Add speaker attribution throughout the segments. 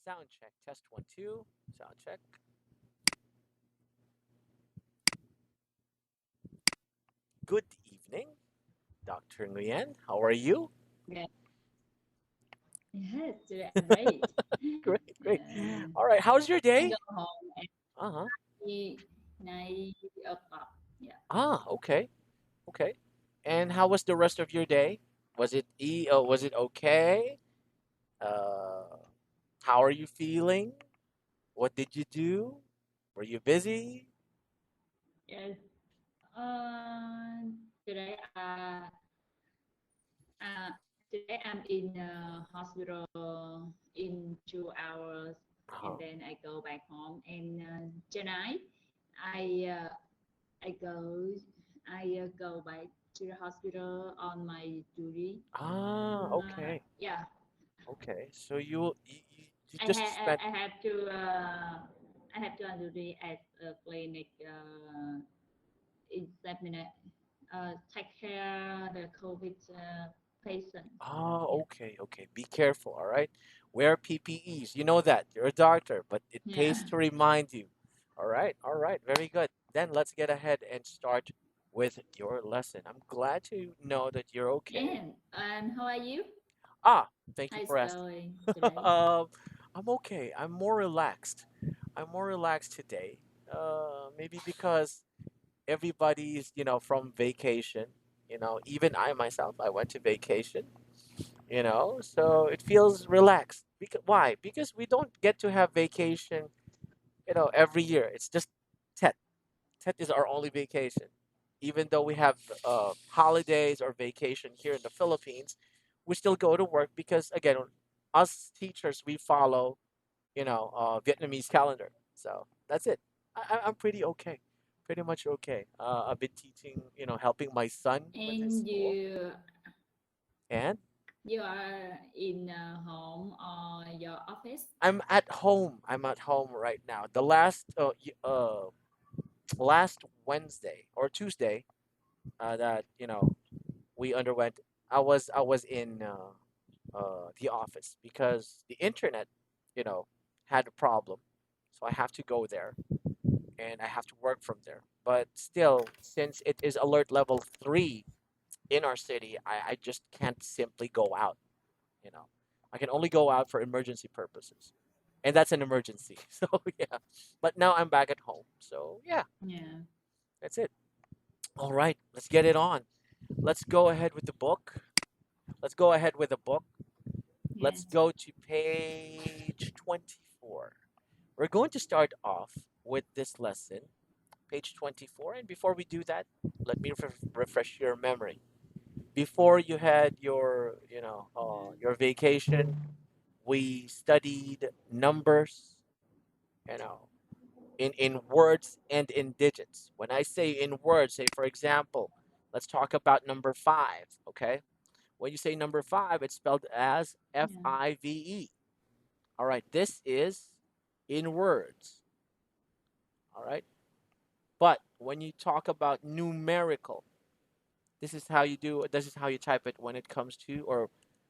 Speaker 1: Sound check. Test one, two. Sound check. Good evening, Dr. Nguyen. How are you?
Speaker 2: Yeah. Yes, today I'm great.
Speaker 1: Great, great.
Speaker 2: Uh,
Speaker 1: All right. How's your
Speaker 2: I
Speaker 1: day?
Speaker 2: go home at
Speaker 1: Uh-huh.
Speaker 2: 9 o'clock. Yeah.
Speaker 1: Ah, okay. Okay. And how was the rest of your day? Was it okay? Uh, how are you feeling? What did you do? Were you busy?
Speaker 2: Yes. Today, uh, today I'm in hospital in 2 hours, and
Speaker 1: Uh-huh.
Speaker 2: then I go back home. And tonight, I uh, I go go back to the hospital on my duty.
Speaker 1: Ah, okay.
Speaker 2: Yeah,
Speaker 1: Okay. So you
Speaker 2: I
Speaker 1: just
Speaker 2: have
Speaker 1: spent.
Speaker 2: I have to on duty at a clinic examine take care the COVID patient.
Speaker 1: Ah,
Speaker 2: Yeah,
Speaker 1: okay, okay. Be careful, all right? Wear PPEs. You know that. You're a doctor, but it pays
Speaker 2: yeah.
Speaker 1: to remind you. All right. Very good. Then let's get ahead and start with your lesson. I'm glad to know that you're okay.
Speaker 2: And how are you?
Speaker 1: Ah, thank you
Speaker 2: How's
Speaker 1: for asking.
Speaker 2: going today?
Speaker 1: um, I'm okay. I'm more relaxed. I'm more relaxed today. Maybe because everybody's, from vacation. Even I myself, I went to vacation. So it feels relaxed. Because why? Because we don't get to have vacation, every year. It's just Tet. Tet is our only vacation. Even though we have holidays or vacation here in the Philippines, we still go to work because again, us teachers we follow, Vietnamese calendar. So that's it. I'm pretty okay, pretty much okay. I've been teaching, helping my son with his
Speaker 2: And
Speaker 1: school, and
Speaker 2: you are in home or your office?
Speaker 1: I'm at home. I'm at home right now. The last Wednesday or Tuesday, that we underwent. I was in the office because the internet, you know, had a problem, so I have to go there and I have to work from there. But still, since it is alert level 3 in our city, I just can't simply go out. You know, I can only go out for emergency purposes, and that's an emergency. So yeah, but now I'm back at home. So yeah,
Speaker 2: Yeah.
Speaker 1: that's it. All right, let's get it on. Let's go ahead with the book. Let's go ahead with the book. Let's
Speaker 2: Yes.
Speaker 1: go to page 24. We're going to start off with this lesson, page 24. And before we do that, let me refresh your memory. Before you had your vacation, we studied numbers, you know, in words and in digits. When I say in words, say for example, let's talk about number five, okay? When you say number five, it's spelled as
Speaker 2: Yeah.
Speaker 1: Five. All right, this is in words, all right? But when you talk about numerical, this is how you type it when it comes to, or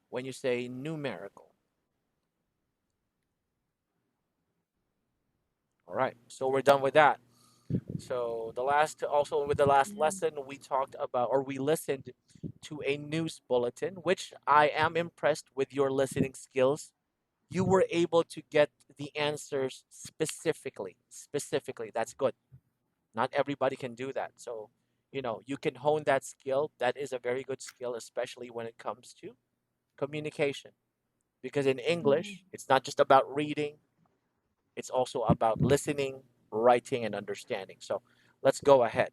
Speaker 1: when you say numerical. All right, so we're done with that. So also with the last
Speaker 2: Yeah.
Speaker 1: lesson, we talked about, or we listened to a news bulletin, which I am impressed with your listening skills. You were able to get the answers specifically. Specifically, that's good. Not everybody can do that. So, you can hone that skill. That is a very good skill, especially when it comes to communication. Because in
Speaker 2: Yeah.
Speaker 1: English, it's not just about reading, it's also about listening, writing, and understanding. So let's go ahead.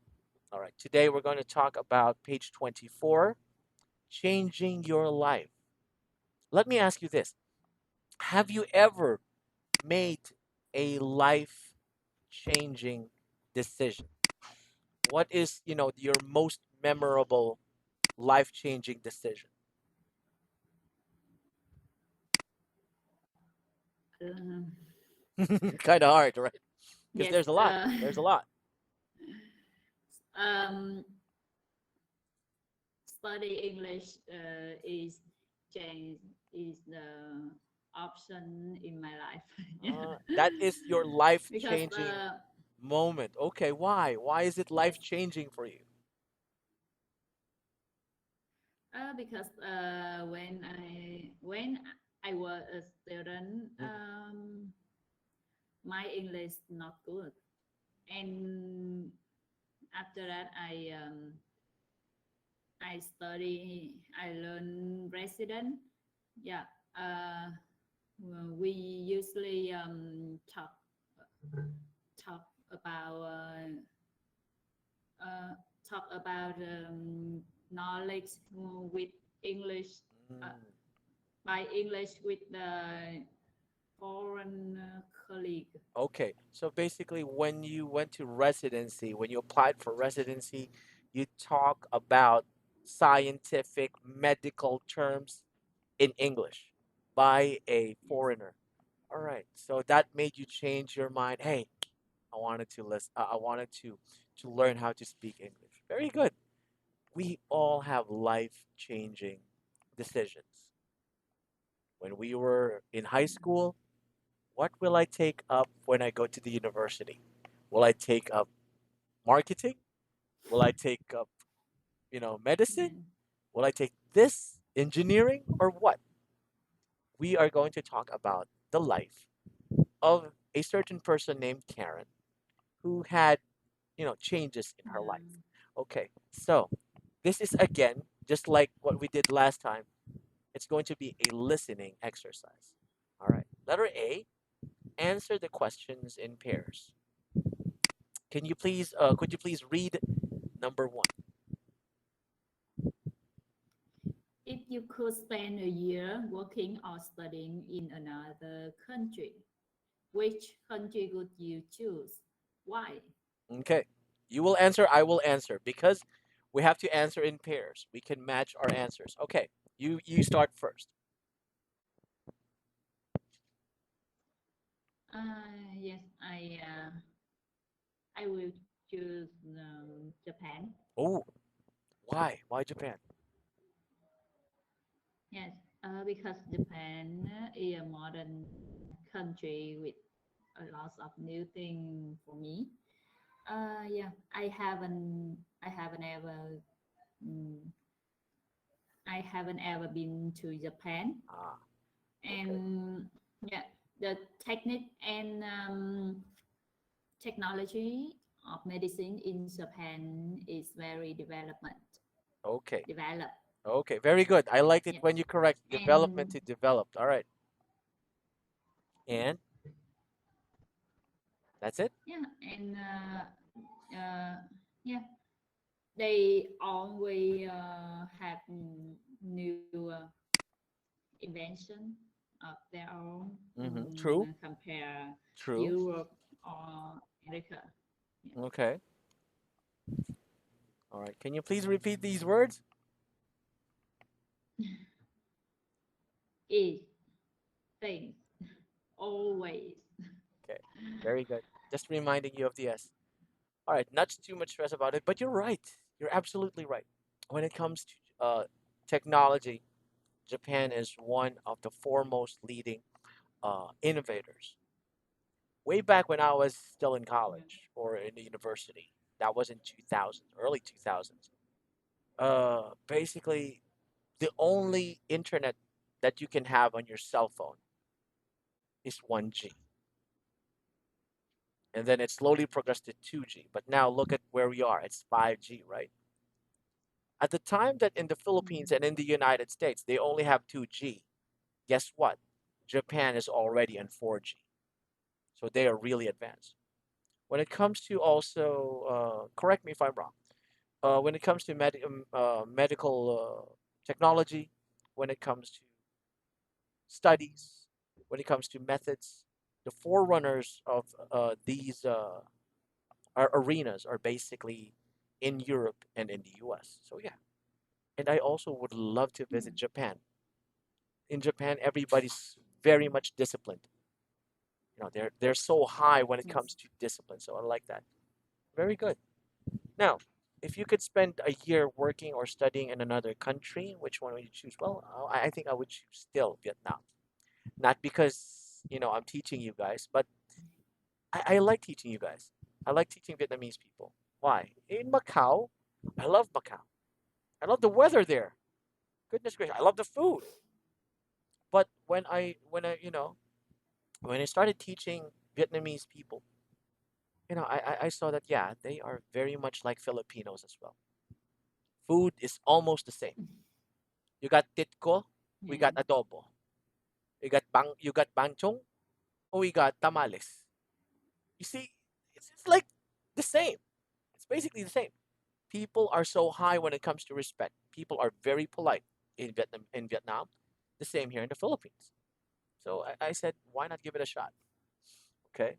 Speaker 1: All right. Today we're going to talk about page 24, changing your life. Let me ask you this. Have you ever made a life changing decision? What is, your most memorable life changing decision?
Speaker 2: Um,
Speaker 1: Kind of hard, right? Because
Speaker 2: yes.
Speaker 1: there's a lot. There's a lot.
Speaker 2: Um, study English is change is the option in my life.
Speaker 1: That is your life
Speaker 2: Because
Speaker 1: changing moment. Okay, why? Why is it
Speaker 2: yes,
Speaker 1: life changing for you?
Speaker 2: because when I was a student,
Speaker 1: Mhm.
Speaker 2: my English not good, and after that I study, I learn resident. Yeah, uh, well, we usually talk about uh, talk about knowledge with English, uh,
Speaker 1: Mm.
Speaker 2: by English with the foreign colleague.
Speaker 1: Okay, so basically, when you went to residency, when you applied for residency, you talk about scientific medical terms in English by a
Speaker 2: Yes.
Speaker 1: foreigner. All right, so that made you change your mind. Hey, I wanted to listen. I wanted to learn how to speak English. Very good. We all have life changing decisions. When we were in high school, what will I take up when I go to the university? Will I take up marketing? Will I take up, medicine?
Speaker 2: Yeah.
Speaker 1: Will I take this engineering or what? We are going to talk about the life of a certain person named Karen who had, changes in her life.
Speaker 2: Yeah.
Speaker 1: Okay. So, this is again just like what we did last time. It's going to be a listening exercise. All right. Letter A, answer the questions in pairs. Could you please read number one?
Speaker 2: If you could spend a year working or studying in another country, which country would you choose? Why?
Speaker 1: Okay. You will answer, I will answer because we have to answer in pairs. We can match our answers. Okay. You start first.
Speaker 2: Yes, I will choose Japan.
Speaker 1: Oh, why? Why Japan?
Speaker 2: Yes, because Japan is a modern country with a lot of new things for me. Yeah, I haven't ever, mm, I haven't ever been to Japan,
Speaker 1: Ah, okay.
Speaker 2: and yeah, the technique and technology of medicine in Japan is very
Speaker 1: Okay.
Speaker 2: developed.
Speaker 1: Okay. Very good. I liked it
Speaker 2: Yes,
Speaker 1: when you correct development
Speaker 2: and
Speaker 1: to developed. All right. And that's it?
Speaker 2: yeah, and yeah, they always have new invention of their own,
Speaker 1: Mm-hmm. True.
Speaker 2: compare
Speaker 1: True.
Speaker 2: Europe or America. Yeah.
Speaker 1: Okay. All right. Can you please repeat these words?
Speaker 2: Is things always.
Speaker 1: Okay. Very good. Just reminding you of the S. All right. Not too much stress about it, but you're right. You're absolutely right. When it comes to technology, Japan is one of the foremost leading innovators. Way back when I was still in
Speaker 2: Yeah.
Speaker 1: college or in the university, that was in 2000, early 2000s. Basically, the only internet that you can have on your cell phone is 1G. And then it slowly progressed to 2G. But now look at where we are. It's 5G, right? At the time that in the Philippines and in the United States, they only have 2G, guess what? Japan is already on 4G. So they are really advanced. When it comes to also, correct me if I'm wrong, when it comes to medical technology, when it comes to studies, when it comes to methods, the forerunners of these arenas are basically in Europe and in the US. So yeah, and I also would love to
Speaker 2: Yeah.
Speaker 1: visit Japan. In Japan, everybody's very much disciplined. They're so high when it
Speaker 2: Yes.
Speaker 1: comes to discipline. So I like that. Very good. Now, if you could spend a year working or studying in another country, which one would you choose? Well, I think I would choose still Vietnam. Not because, I'm teaching you guys, but I like teaching you guys. I like teaching Vietnamese people. Why? In Macau, I love Macau. I love the weather there. Goodness gracious, I love the food. But when I started teaching Vietnamese people, I saw that yeah, they are very much like Filipinos as well. Food is almost the same. You got titko, we
Speaker 2: Yeah.
Speaker 1: got adobo. You got bangchong, or we got tamales. You see, it's like the same. It's basically the same. People are so high when it comes to respect. People are very polite in Vietnam. The same here in the Philippines. So I said, why not give it a shot? Okay.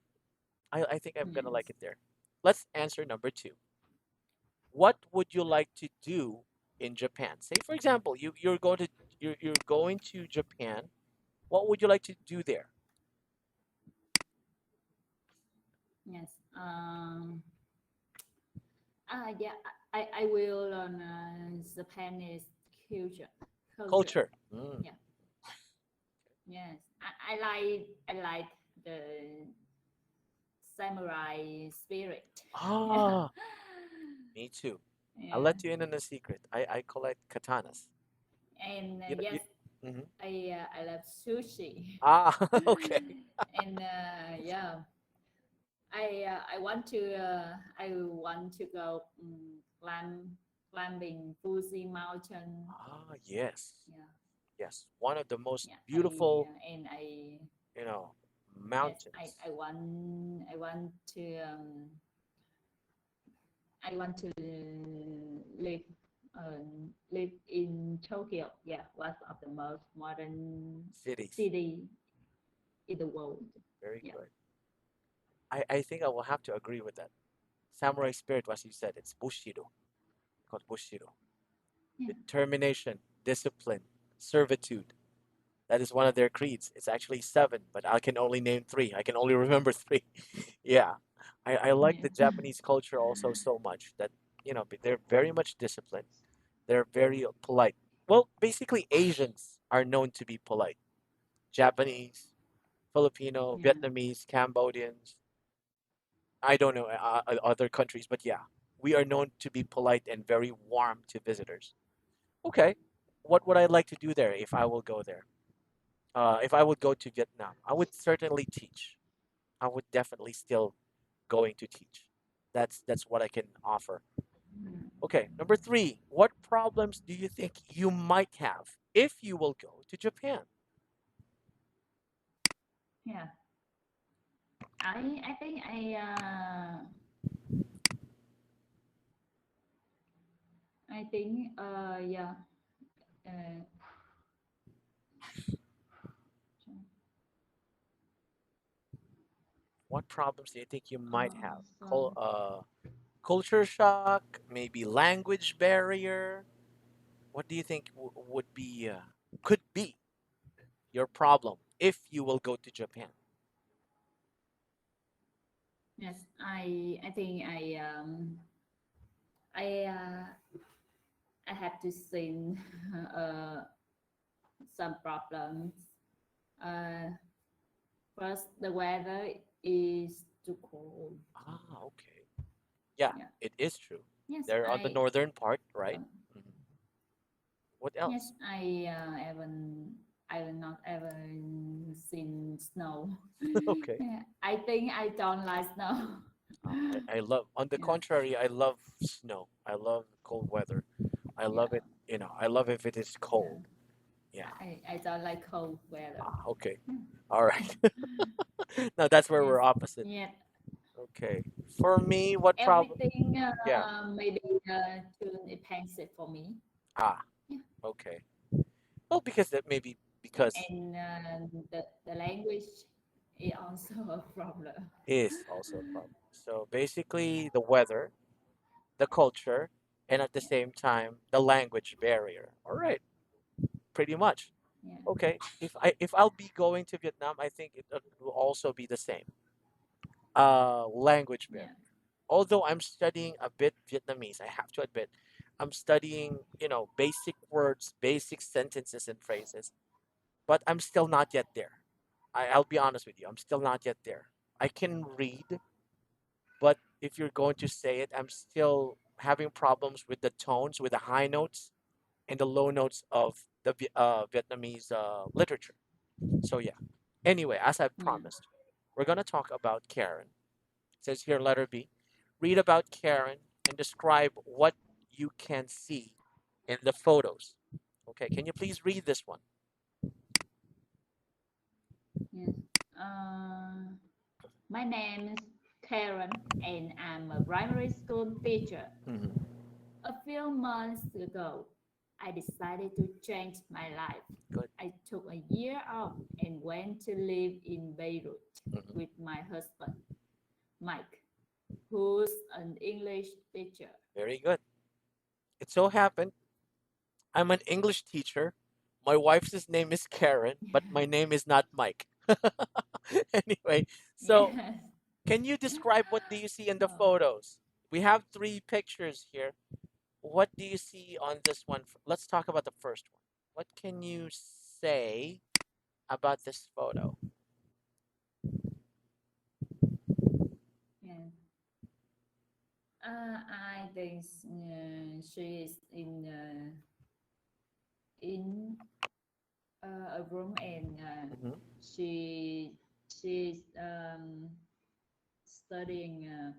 Speaker 1: I think I'm gonna like
Speaker 2: Yes.
Speaker 1: it there. Let's answer number two. What would you like to do in Japan? Say for example, you're going to Japan. What would you like to do there?
Speaker 2: Yes. Yeah. I will learn Japanese culture. Culture.
Speaker 1: Culture. Mm.
Speaker 2: Yeah. Yes. I like the samurai spirit. Yeah.
Speaker 1: Ah, me too. I'll
Speaker 2: Yeah.
Speaker 1: let you in on a secret. I collect katanas.
Speaker 2: And
Speaker 1: You
Speaker 2: yes,
Speaker 1: mhm.
Speaker 2: I love sushi.
Speaker 1: Ah, okay.
Speaker 2: And yeah, I want to go climbing Fuji Mountain.
Speaker 1: Ah, yes.
Speaker 2: Yeah,
Speaker 1: Yes. One of the most
Speaker 2: yeah.
Speaker 1: beautiful,
Speaker 2: And
Speaker 1: you know,
Speaker 2: yes,
Speaker 1: mountains.
Speaker 2: I want to live live in Tokyo. Yeah, one of the most modern
Speaker 1: Cities.
Speaker 2: city in the world.
Speaker 1: Very
Speaker 2: Yeah,
Speaker 1: good. I think I will have to agree with that. Samurai spirit, as you said, it's Bushido. Called Bushido.
Speaker 2: yeah,
Speaker 1: Determination, discipline, servitude. That is one of their creeds. It's actually seven, but I can only name three. I can only remember three. Yeah. I like the
Speaker 2: yeah,
Speaker 1: Japanese culture also so much that, they're very much disciplined. They're very polite. Well, basically, Asians are known to be polite. Japanese, Filipino,
Speaker 2: yeah.
Speaker 1: Vietnamese, Cambodians. I don't know other countries, but yeah, we are known to be polite and very warm to visitors. Okay, what would I like to do there if I will go there? If I would go to Vietnam, I would certainly teach. I would definitely still going to teach. That's what I can offer. Okay, number three. What problems do you think you might have if you will go to Japan?
Speaker 2: Yeah. I think I think yeah. Uh,
Speaker 1: What problems do you think you might have?
Speaker 2: so
Speaker 1: Culture shock, maybe language barrier. What do you think would be could be your problem if you will go to Japan?
Speaker 2: yes, I think I I have to see uh, some problems. Uh, First, the weather is too cold.
Speaker 1: Ah, okay. Yeah,
Speaker 2: Yeah.
Speaker 1: it is true.
Speaker 2: Yes,
Speaker 1: They're on the northern part, right?
Speaker 2: um,
Speaker 1: Mhm. What
Speaker 2: yes,
Speaker 1: else?
Speaker 2: I will not ever seen snow.
Speaker 1: Okay.
Speaker 2: Yeah, I think I don't like snow.
Speaker 1: I love, on the
Speaker 2: Yeah,
Speaker 1: contrary, I love snow. I love cold weather. I love
Speaker 2: yeah,
Speaker 1: it, I love if it is
Speaker 2: yeah.
Speaker 1: cold. Yeah.
Speaker 2: I don't like cold weather.
Speaker 1: Ah, okay.
Speaker 2: Yeah.
Speaker 1: All right. Now that's where
Speaker 2: Yes,
Speaker 1: we're opposite.
Speaker 2: yeah.
Speaker 1: Okay. For me, what problem?
Speaker 2: Everything
Speaker 1: Yeah.
Speaker 2: maybe too expensive for me.
Speaker 1: Ah,
Speaker 2: Yeah.
Speaker 1: okay. Well, because that maybe because
Speaker 2: And the language is also a problem.
Speaker 1: is also a problem. So basically, the weather, the culture, and at the
Speaker 2: Yeah,
Speaker 1: same time, the language barrier. All right, pretty much.
Speaker 2: yeah,
Speaker 1: Okay, if I'll be going to Vietnam, I think it will also be the same. Language barrier.
Speaker 2: yeah,
Speaker 1: Although I'm studying a bit Vietnamese, I have to admit, I'm studying, basic words, basic sentences and phrases, but I'm still not yet there. I'll be honest with you. I'm still not yet there. I can read, but if you're going to say it, I'm still having problems with the tones, with the high notes and the low notes of the Vietnamese literature. So yeah. Anyway, as I
Speaker 2: Yeah.
Speaker 1: promised, we're gonna talk about Karen. It says here, letter B. Read about Karen and describe what you can see in the photos. Okay, can you please read this one?
Speaker 2: Yes. Uh, my name is Karen, and I'm a primary school teacher.
Speaker 1: Mhm.
Speaker 2: A few months ago, I decided to change my life.
Speaker 1: Good.
Speaker 2: I took a year off and went to live in Beirut
Speaker 1: Mhm.
Speaker 2: with my husband, Mike, who's an English teacher.
Speaker 1: Very good. It so happened I'm an English teacher. My wife's name is Karen, but my name is not Mike. Anyway, so
Speaker 2: Yes.
Speaker 1: can you describe what do you see in the
Speaker 2: Oh,
Speaker 1: photos? We have three pictures here. What do you see on this one? Let's talk about the first one. What can you say about this photo?
Speaker 2: yes. I think she is in a room, and
Speaker 1: Mhm.
Speaker 2: she she's studying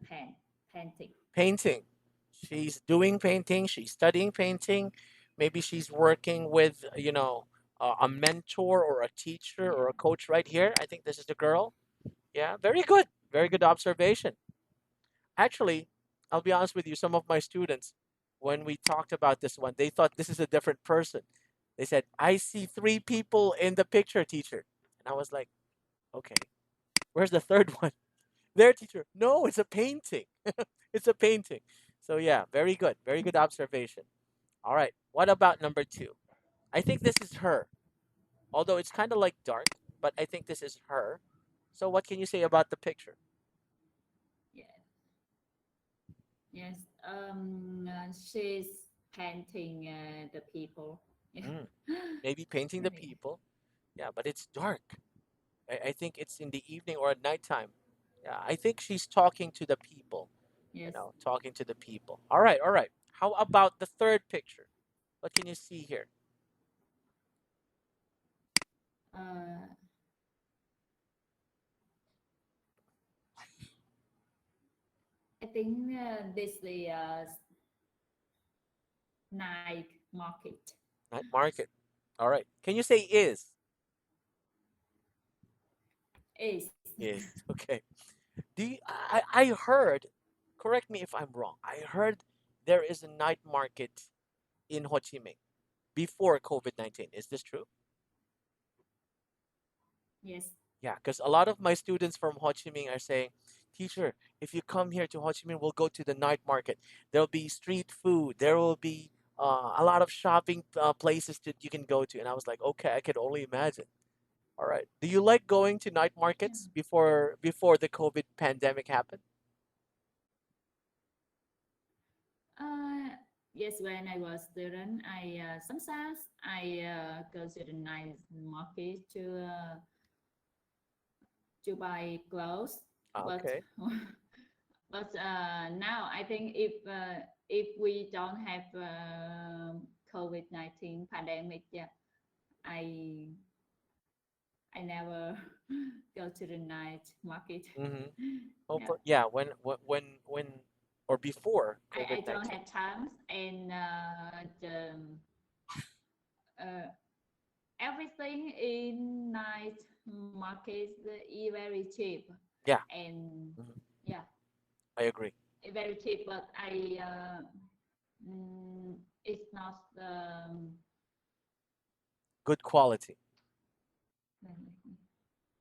Speaker 2: painting.
Speaker 1: Painting. She's doing painting. She's studying painting. Maybe she's working with, a mentor or a teacher or
Speaker 2: Yeah.
Speaker 1: a coach right here. I think this is the girl. Yeah, very good. Very good observation. Actually, I'll be honest with you, some of my students, when we talked about this one, they thought this is a different person. They said, I see three people in the picture, teacher. And I was like, okay, where's the third one? There, teacher. No, it's a painting. It's a painting. So, yeah, very good. Very good observation. All right. What about number two? I think this is her. Although it's kind of like dark, but I think this is her. So, what can you say about the picture?
Speaker 2: Yeah. Yes. She's painting the people. Yeah.
Speaker 1: Mm, maybe painting the
Speaker 2: Really.
Speaker 1: people. Yeah, but it's dark. I think it's in the evening or at nighttime. Yeah, I think she's talking to the people,
Speaker 2: Yes.
Speaker 1: talking to the people. All right, all right. How about the third picture? What can you see here?
Speaker 2: Uh, I think this is night market.
Speaker 1: Night market. All right. Can you say is?
Speaker 2: Is.
Speaker 1: Is. Okay. I heard, correct me if I'm wrong, I heard there is a night market in Ho Chi Minh before COVID-19. Is this true?
Speaker 2: Yes.
Speaker 1: Yeah, because a lot of my students from Ho Chi Minh are saying, teacher, if you come here to Ho Chi Minh, we'll go to the night market. There'll be street food. There will be a lot of shopping places that you can go to. And I was like, okay, I could only imagine. All right. Do you like going to night
Speaker 2: Yeah.
Speaker 1: markets before the COVID pandemic happened?
Speaker 2: Uh, yes, when I was student, I sometimes I go to the night market to buy clothes, but
Speaker 1: Okay.
Speaker 2: now I think if we don't have COVID-19 pandemic, yeah, I I never go to the night market.
Speaker 1: Mm-hmm.
Speaker 2: Yeah,
Speaker 1: Yeah, when or before
Speaker 2: I don't
Speaker 1: COVID-19.
Speaker 2: have time, and uh, everything in night market is very cheap,
Speaker 1: Yeah.
Speaker 2: and
Speaker 1: Hmm.
Speaker 2: yeah,
Speaker 1: I agree.
Speaker 2: very cheap. But it's not
Speaker 1: Good quality.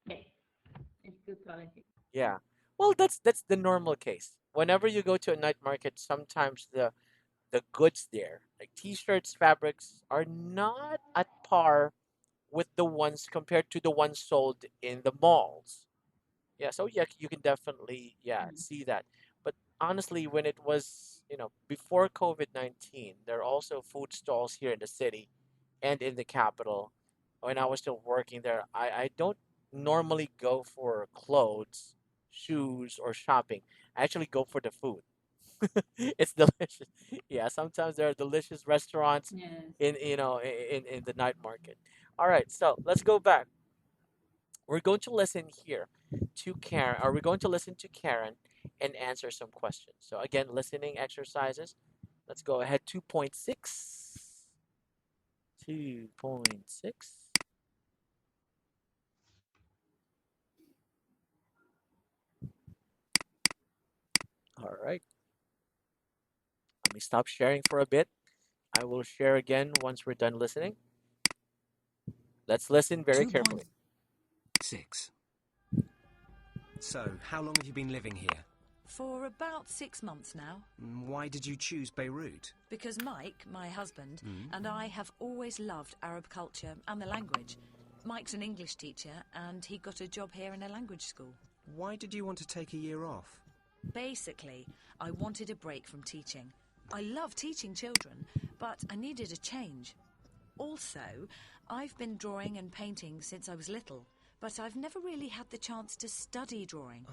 Speaker 2: yeah, it's good quality.
Speaker 1: Yeah. Well, that's the normal case. Whenever you go to a night market, sometimes the goods there, like t-shirts, fabrics, are not at par with the ones compared to the ones sold in the malls. Yeah, so yeah, you can definitely
Speaker 2: Mm.
Speaker 1: see that. But honestly, when it was, before COVID-19, there are also food stalls here in the city and in the capital. When I was still working there, I don't normally go for clothes, shoes, or shopping. I actually go for the food. It's delicious. Yeah, sometimes there are delicious restaurants
Speaker 2: Yes.
Speaker 1: in in the night market. All right, so let's go back. We're going to listen here to Karen, or we're going to listen to Karen and answer some questions. So again, listening exercises. Let's go ahead. 2.6. 2.6. All right. Let me stop sharing for a bit. I will share again once we're done listening. Let's listen very carefully.
Speaker 3: 2.6. So, how long have you been living here?
Speaker 4: For about 6 months now.
Speaker 3: Why did you choose Beirut?
Speaker 4: Because Mike, my husband, and I have always loved Arab culture and the language. Mike's an English teacher and he got a job here in a language school.
Speaker 3: Why did you want to take a year off?
Speaker 4: Basically, I wanted a break from teaching. I love teaching children, but I needed a change. Also, I've been drawing and painting since I was little, but I've never really had the chance to study drawing.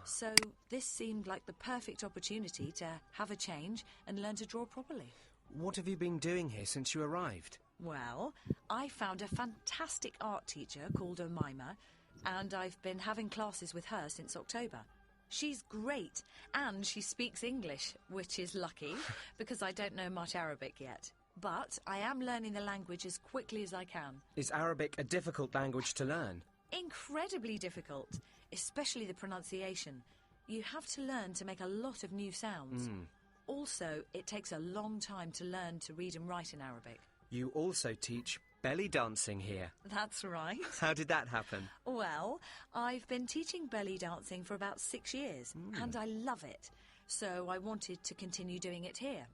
Speaker 4: So this seemed like the perfect opportunity to have a change and learn to draw properly.
Speaker 3: What have you been doing here since you arrived?
Speaker 4: Well, I found a fantastic art teacher called Omaima, and I've been having classes with her since October. She's great, and she speaks English, which is lucky, because I don't know much Arabic yet. But I am learning the language as quickly as I can.
Speaker 3: Is Arabic a difficult language to learn?
Speaker 4: Incredibly difficult, especially the pronunciation. You have to learn to make a lot of new sounds. Also, it takes a long time to learn to read and write in Arabic.
Speaker 3: You also teach belly dancing here.
Speaker 4: That's right.
Speaker 3: How did that happen?
Speaker 4: Well, I've been teaching belly dancing for about 6 years, and I love it. So I wanted to continue doing it here.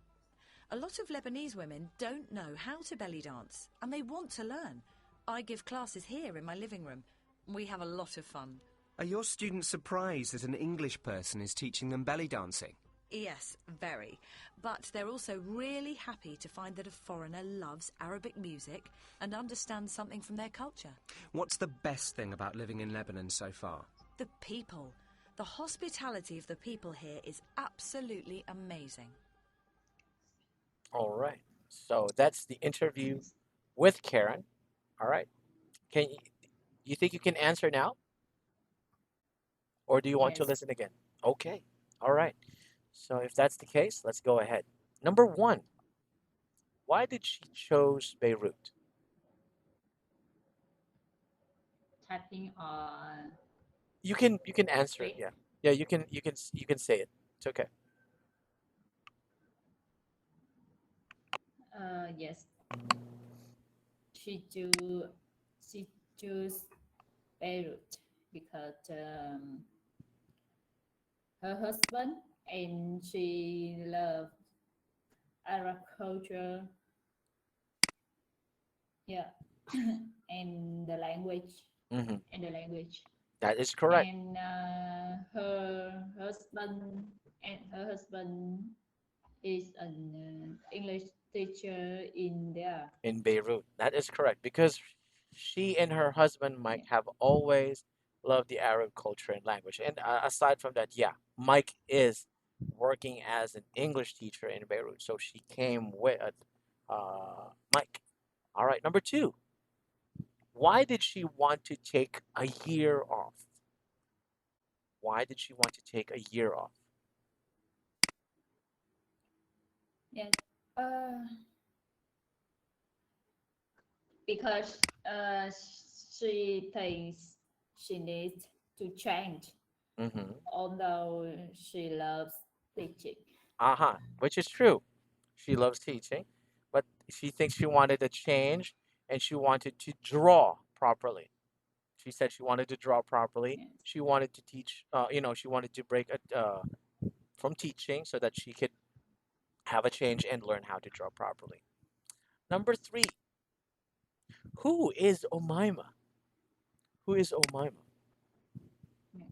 Speaker 4: A lot of Lebanese women don't know how to belly dance, and they want to learn. I give classes here in my living room. We have a lot of fun.
Speaker 3: Are your students surprised that an English person is teaching them belly dancing?
Speaker 4: Yes, very. But they're also really happy to find that a foreigner loves Arabic music and understands something from their culture.
Speaker 3: What's the best thing about living in Lebanon so far?
Speaker 4: The people. The hospitality of the people here is absolutely amazing.
Speaker 1: All right. So that's the interview with Karen. All right. Can you think you can answer now, or do you want to
Speaker 2: Yes.
Speaker 1: listen again? Okay. All right. So if that's the case, let's go ahead. Number one, why did she chose Beirut?
Speaker 2: Typing on.
Speaker 1: You can answer it.
Speaker 2: Wait.
Speaker 1: Yeah. Yeah. You can say it. It's okay.
Speaker 2: Yes. She do. She choose Beirut because her husband and she love Arab culture. Yeah, and the language
Speaker 1: Hmm.
Speaker 2: and the language.
Speaker 1: That is correct.
Speaker 2: And her husband is an English teacher in there.
Speaker 1: In Beirut. That is correct because she and her husband
Speaker 2: Yeah.
Speaker 1: Mike have always loved the Arab culture and language. And aside from that, yeah, Mike is working as an English teacher in Beirut, so she came with Mike. All right, number two. Why did she want to take a year off? Why did she want to take a year off?
Speaker 2: Yes. Because she thinks she needs to change,
Speaker 1: Mm-hmm.
Speaker 2: although she loves teaching.
Speaker 1: Uh-huh. Which is true. She loves teaching, but she thinks she wanted a change and she wanted to draw properly. She said she wanted to draw properly.
Speaker 2: Yes.
Speaker 1: She wanted to teach, she wanted to break from teaching so that she could have a change and learn how to draw properly. Number three, who is Omaima? Who is Omaima?
Speaker 2: Yes.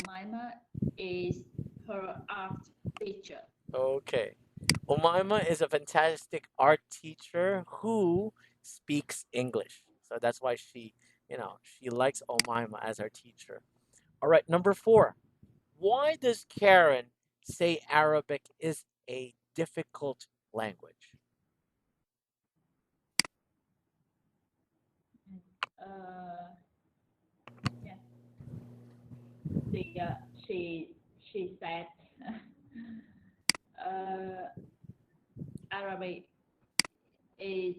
Speaker 2: Omaima is her art teacher.
Speaker 1: Okay. Omaima is a fantastic art teacher who speaks English. So that's why she likes Omaima as her teacher. All right, number four. Why does Karen say Arabic is a difficult language?
Speaker 2: Uh, yeah. She uh, she she said uh, Arabic is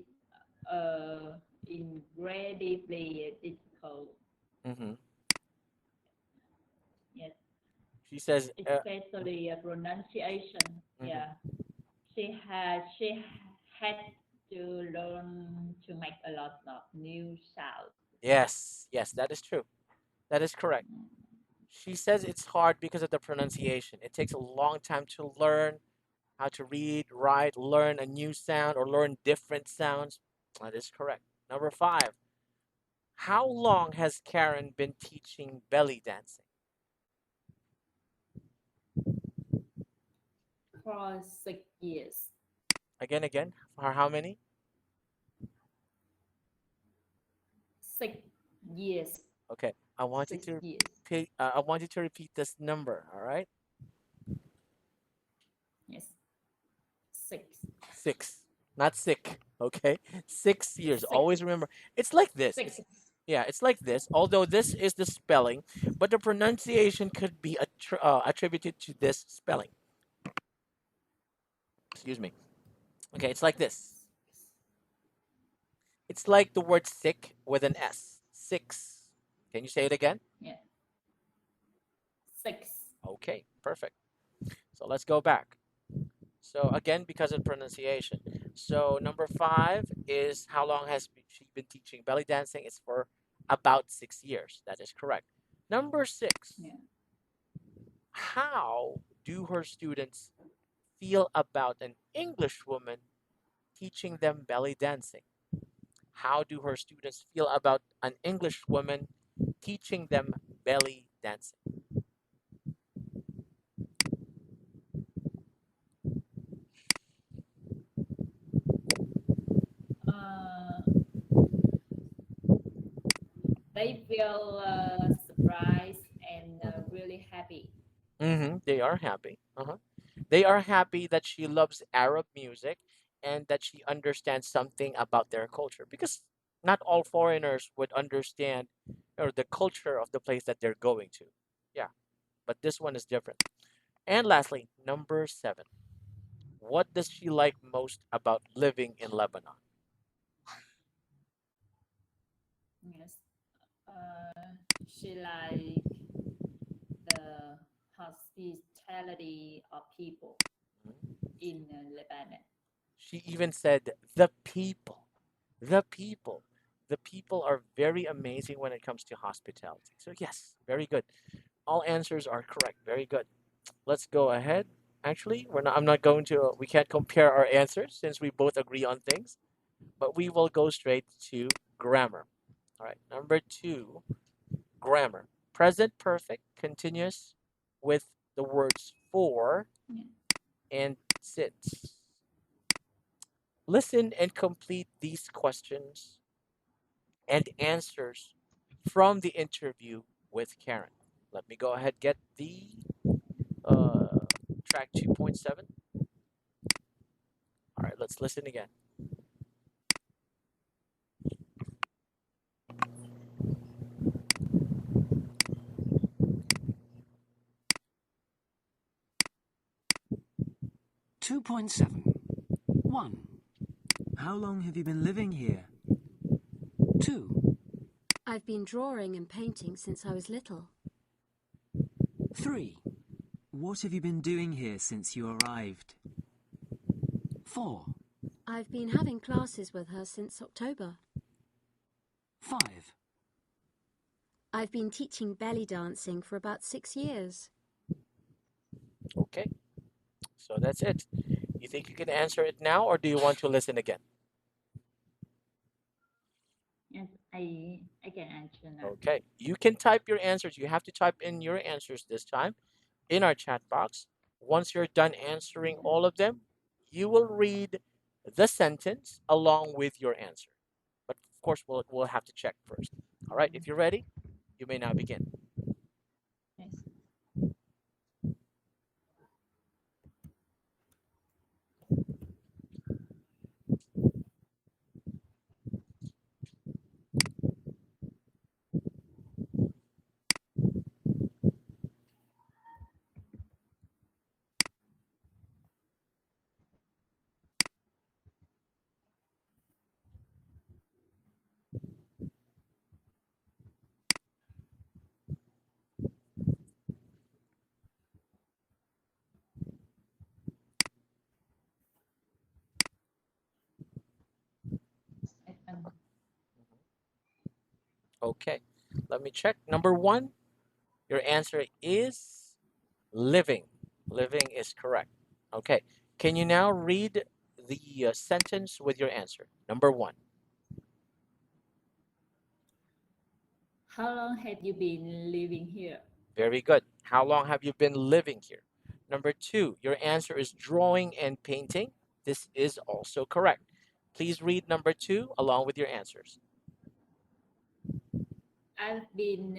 Speaker 2: uh, incredibly difficult.
Speaker 1: Hmm.
Speaker 2: Yes,
Speaker 1: She says,
Speaker 2: especially pronunciation.
Speaker 1: mhm.
Speaker 2: Yeah, she had to learn to make a lot of new sounds.
Speaker 1: Yes, yes, that is true. That is correct. She says it's hard because of the pronunciation. It takes a long time to learn how to read, write, learn a new sound, or learn different sounds. That is correct. Number five. How long has Karen been teaching belly dancing?
Speaker 2: For 6 years.
Speaker 1: Again, for how many?
Speaker 2: 6 years.
Speaker 1: Okay, I want you
Speaker 2: six
Speaker 1: to
Speaker 2: years.
Speaker 1: I want you to repeat this number. All right,
Speaker 2: Yes, six.
Speaker 1: six, not sick. Okay, 6 years.
Speaker 2: Six.
Speaker 1: Always remember, it's like this.
Speaker 2: Six.
Speaker 1: It's like this. Although this is the spelling, but the pronunciation could be attributed to this spelling. Excuse me. Okay, it's like this. It's like the word sick with an S. Six. Can you say it again?
Speaker 2: Yeah. Six.
Speaker 1: Okay, perfect. So let's go back. So again, because of pronunciation. So number five is how long has she been teaching belly dancing? It's for about 6 years. That is correct. Number six,
Speaker 2: Yeah.
Speaker 1: how do her students feel about an English woman teaching them belly dancing? How do her students feel about an English woman teaching them belly dancing?
Speaker 2: Uh, they feel surprised and really happy.
Speaker 1: They are happy. They are happy that she loves Arab music and that she understands something about their culture because not all foreigners would understand the culture of the place that they're going to. Yeah, but this one is different. And lastly, number seven. What does she like most about living in Lebanon?
Speaker 2: Yes. She like the hospitality of people
Speaker 1: Mhm.
Speaker 2: in Lebanon.
Speaker 1: She even said the people. The people. The people are very amazing when it comes to hospitality. So yes, very good. All answers are correct. Very good. Let's go ahead. Actually, I'm not going to. We can't compare our answers since we both agree on things. But we will go straight to grammar. All right. Number two, grammar. Present perfect, continuous, with the words for
Speaker 2: Yeah.
Speaker 1: and since. Listen and complete these questions and answers from the interview with Karen. Let me go ahead get the uh, track 2.7. All right, let's listen again.
Speaker 3: 2.7. 1. How long have you been living here? 2.
Speaker 5: I've been drawing and painting since I was little.
Speaker 3: 3. What have you been doing here since you arrived? 4.
Speaker 5: I've been having classes with her since October.
Speaker 3: 5.
Speaker 5: I've been teaching belly dancing for about 6 years.
Speaker 1: Okay, so that's it. You think you can answer it now, or do you want to listen again?
Speaker 2: Yes, I can answer now.
Speaker 1: Okay, you can type your answers. You have to type in your answers this time in our chat box. Once you're done answering
Speaker 2: Yeah.
Speaker 1: all of them, you will read the sentence along with your answer. But course, we'll have to check first. All right, if you're ready, you may now begin.
Speaker 2: Yes. Um,
Speaker 1: Okay, let me check. Number one, your answer is living. Living is correct. Okay, can you now read the sentence with your answer? Number one.
Speaker 2: how long have you been living here?
Speaker 1: Very good. How long have you been living here? Number two, your answer is drawing and painting. This is also correct. Please read number two along with your answers.
Speaker 2: I've been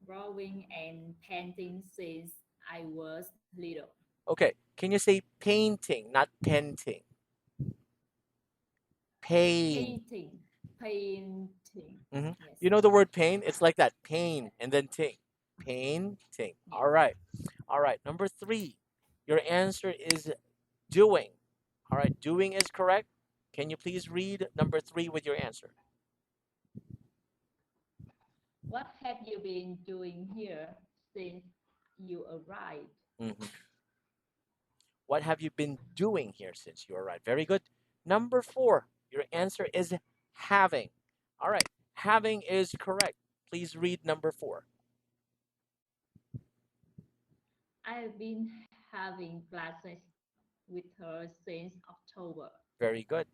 Speaker 2: drawing and painting since I was little.
Speaker 1: Okay, can you say painting, not painting? Pain.
Speaker 2: Painting, painting.
Speaker 1: Mhm.
Speaker 2: Yes,
Speaker 1: You know the word pain? It's like that. Pain and then ting. Painting. All
Speaker 2: yes.
Speaker 1: right. All right. Number three, your answer is doing. All right. Doing is correct. Can you please read number three with your answer?
Speaker 2: What have you been doing here since you arrived?
Speaker 1: Mhm. What have you been doing here since you arrived? Very good. Number four, your answer is having. All right. Having is correct. Please read number four.
Speaker 2: I've been having classes with her since October.
Speaker 1: Very good.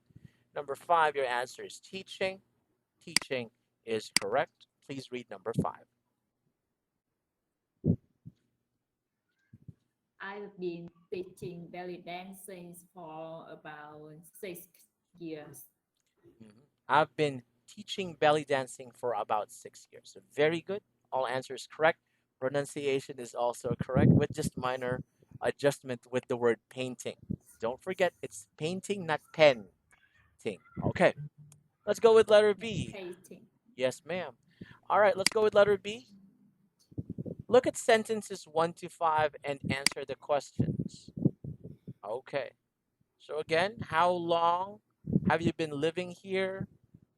Speaker 1: Number five, your answer is teaching. Teaching is correct. Please read number five.
Speaker 2: I've been teaching belly dancing for about 6 years.
Speaker 1: Mhm. I've been teaching belly dancing for about 6 years. So very good. All answers correct. Pronunciation is also correct with just minor adjustment with the word painting. Don't forget it's painting, not pen. Okay, let's go with letter
Speaker 2: Yes,
Speaker 1: B.
Speaker 2: painting.
Speaker 1: Yes, ma'am. All right, let's go with letter B. Look at sentences 1 to 5 and answer the questions. Okay, so again, how long have you been living here?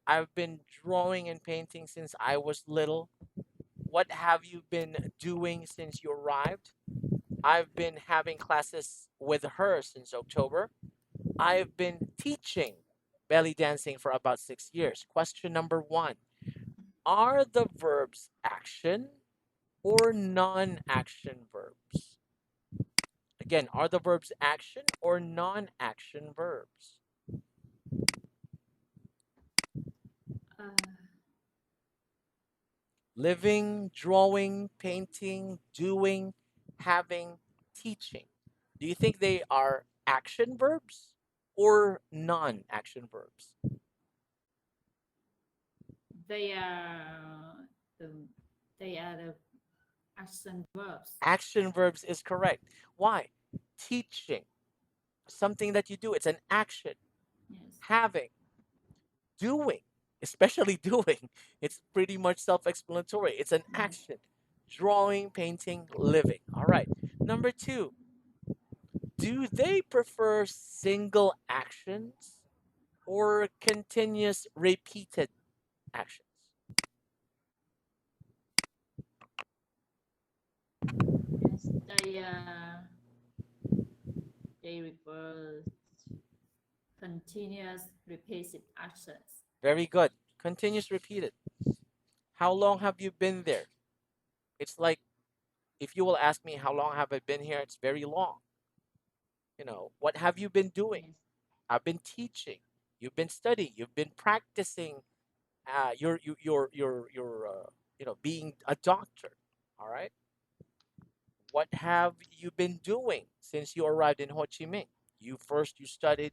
Speaker 1: I've been drawing and painting since I was little. What have you been doing since you arrived? I've been having classes with her since October. I've been teaching belly dancing for about 6 years. Question number one. Are the verbs action or non action verbs? Again, are the verbs action or non action verbs?
Speaker 2: Uh,
Speaker 1: Living, drawing, painting, doing, having, teaching. Do you think they are action verbs or non action verbs?
Speaker 2: they are the they are the action verbs.
Speaker 1: Action verbs is correct. Why? Teaching, something that you do, it's an action.
Speaker 2: Yes.
Speaker 1: Having, doing, especially doing, it's pretty much self explanatory. It's an
Speaker 2: Yes.
Speaker 1: action. Drawing, painting, living. All right. Number two, do they prefer single actions or continuous repeated actions?
Speaker 2: Yes. They refer continuous repeated actions.
Speaker 1: Very good. Continuous repeated. How long have you been there? It's like if you will ask me how long have I been here, it's very long. What have you been doing?
Speaker 2: Yes.
Speaker 1: I've been teaching. You've been studying. You've been practicing. Being a doctor. All right. What have you been doing since you arrived in Ho Chi Minh? You studied,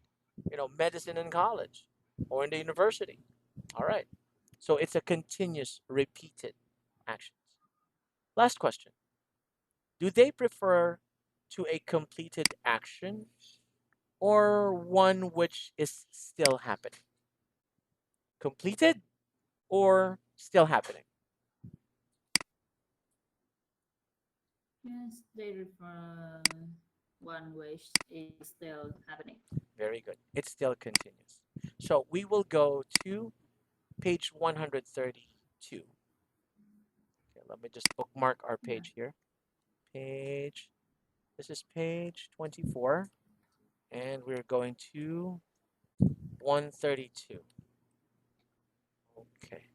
Speaker 1: medicine in college or in the university. All right. So it's a continuous, repeated actions. Last question. Do they prefer to a completed action or one which is still happening? Completed or still happening?
Speaker 2: Yes, they refer one which is still happening.
Speaker 1: Very good. It's still continuous. So we will go to page 132. Okay, let me just bookmark our
Speaker 2: Yeah.
Speaker 1: page here. Page, this is page 24, and we're going to 132. Okay,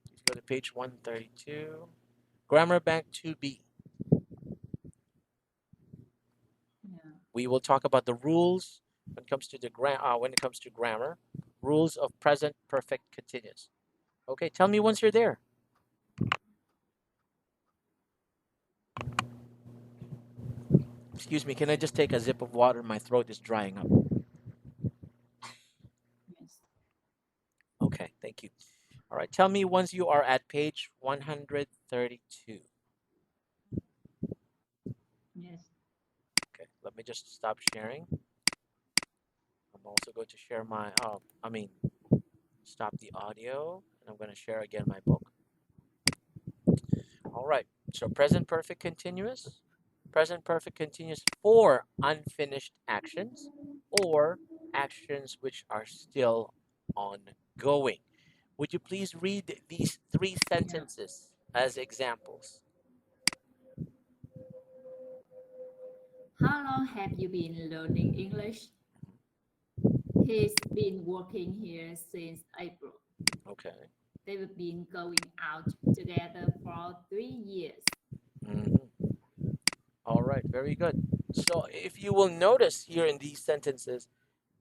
Speaker 1: let's go to page 132. Grammar Bank 2B.
Speaker 2: Yeah.
Speaker 1: We will talk about the rules when it comes to when it comes to grammar, rules of present perfect continuous. Okay, tell me once you're there. Excuse me, can I just take a sip of water? My throat is drying up.
Speaker 2: Yes.
Speaker 1: Okay, thank you. All right, tell me once you are at page 132.
Speaker 2: Yes.
Speaker 1: Okay, let me just stop sharing. I'm also going to share my, stop the audio, and I'm going to share again my book. All right, so present perfect continuous for unfinished actions or actions which are still ongoing. Would you please read these three
Speaker 2: Yeah.
Speaker 1: sentences as examples?
Speaker 2: How long have you been learning English? He's been working here since April.
Speaker 1: Okay.
Speaker 2: They've been going out together for 3 years.
Speaker 1: Mhm. All right, very good. So if you will notice here in these sentences,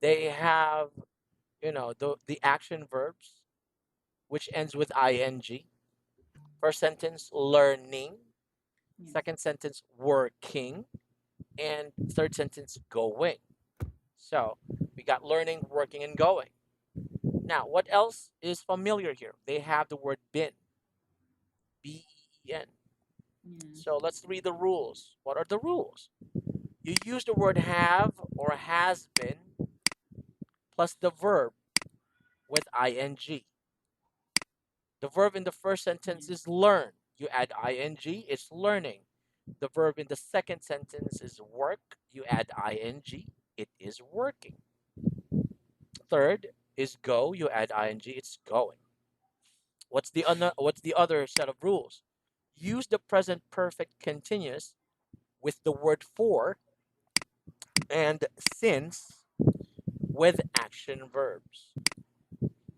Speaker 1: they have, the action verbs, which ends with ing. First sentence, learning.
Speaker 2: Yes.
Speaker 1: Second sentence, working. And third sentence, going. So we got learning, working, and going. Now, what else is familiar here? They have the word been, B-E-E-N.
Speaker 2: Yes.
Speaker 1: So let's read the rules. What are the rules? You use the word have or has been plus the verb with ing. The verb in the first sentence
Speaker 2: Yes.
Speaker 1: is learn. You add ing, it's learning. The verb in the second sentence is work. You add ing, it is working. Third is go. You add ing, it's going. What's the other set of rules? Use the present perfect continuous with the word for and since with action verbs.